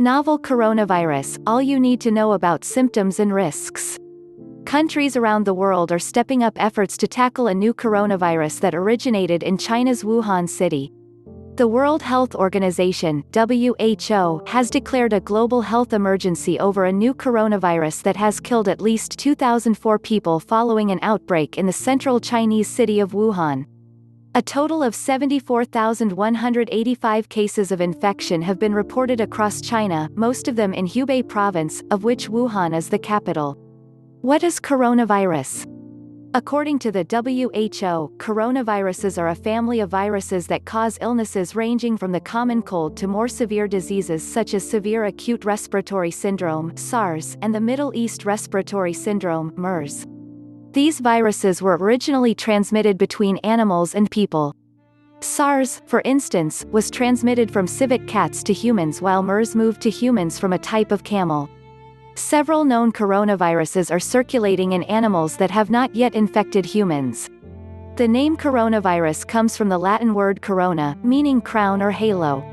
Novel coronavirus, all you need to know about symptoms and risks. Countries around the world are stepping up efforts to tackle a new coronavirus that originated in China's Wuhan city. The World Health Organization, WHO, has declared a global health emergency over a new coronavirus that has killed at least 2,004 people following an outbreak in the central Chinese city of Wuhan. A total of 74,185 cases of infection have been reported across China, most of them in Hubei province, of which Wuhan is the capital. What is coronavirus? According to the WHO, coronaviruses are a family of viruses that cause illnesses ranging from the common cold to more severe diseases such as severe acute respiratory syndrome (SARS) and the Middle East respiratory syndrome (MERS). These viruses were originally transmitted between animals and people. SARS, for instance, was transmitted from civet cats to humans, while MERS moved to humans from a type of camel. Several known coronaviruses are circulating in animals that have not yet infected humans. The name coronavirus comes from the Latin word corona, meaning crown or halo.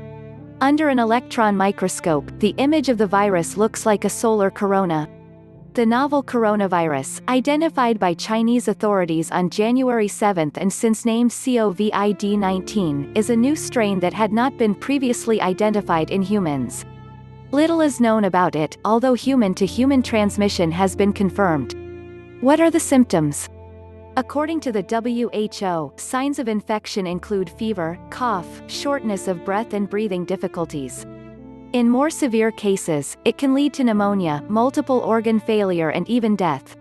Under an electron microscope, the image of the virus looks like a solar corona. The novel coronavirus, identified by Chinese authorities on January 7 and since named COVID-19, is a new strain that had not been previously identified in humans. Little is known about it, although human-to-human transmission has been confirmed. What are the symptoms? According to the WHO, signs of infection include fever, cough, shortness of breath and breathing difficulties. In more severe cases, it can lead to pneumonia, multiple organ failure and even death.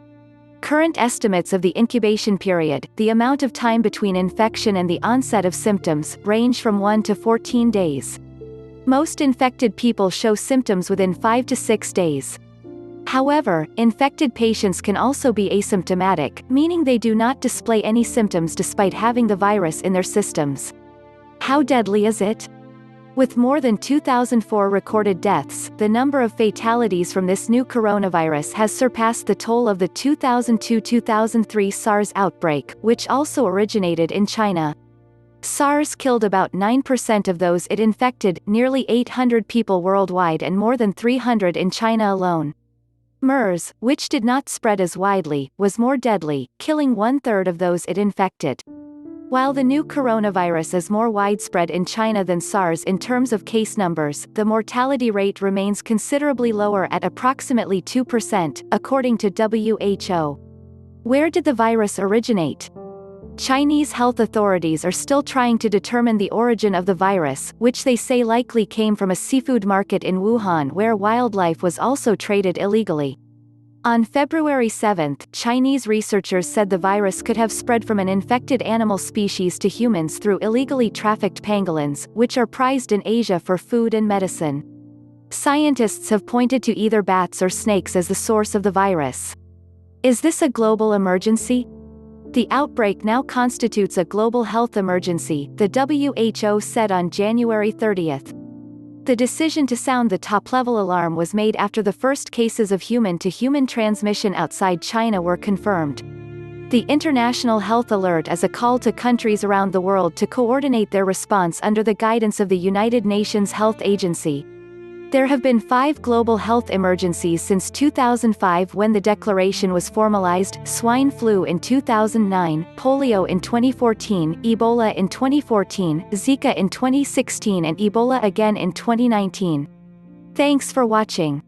Current estimates of the incubation period, the amount of time between infection and the onset of symptoms, range from 1 to 14 days. Most infected people show symptoms within 5 to 6 days. However, infected patients can also be asymptomatic, meaning they do not display any symptoms despite having the virus in their systems. How deadly is it? With more than 2,004 recorded deaths, the number of fatalities from this new coronavirus has surpassed the toll of the 2002-2003 SARS outbreak, which also originated in China. SARS killed about 9% of those it infected, nearly 800 people worldwide and more than 300 in China alone. MERS, which did not spread as widely, was more deadly, killing 1/3 of those it infected. While the new coronavirus is more widespread in China than SARS in terms of case numbers, the mortality rate remains considerably lower at approximately 2%, according to WHO. Where did the virus originate? Chinese health authorities are still trying to determine the origin of the virus, which they say likely came from a seafood market in Wuhan where wildlife was also traded illegally. On February 7, Chinese researchers said the virus could have spread from an infected animal species to humans through illegally trafficked pangolins, which are prized in Asia for food and medicine. Scientists have pointed to either bats or snakes as the source of the virus. Is this a global emergency? The outbreak now constitutes a global health emergency, the WHO said on January 30. The decision to sound the top-level alarm was made after the first cases of human-to-human transmission outside China were confirmed. The International Health Alert is a call to countries around the world to coordinate their response under the guidance of the United Nations Health Agency. There have been 5 global health emergencies since 2005 when the declaration was formalized: swine flu in 2009, polio in 2014, Ebola in 2014, Zika in 2016 and Ebola again in 2019. Thanks for watching.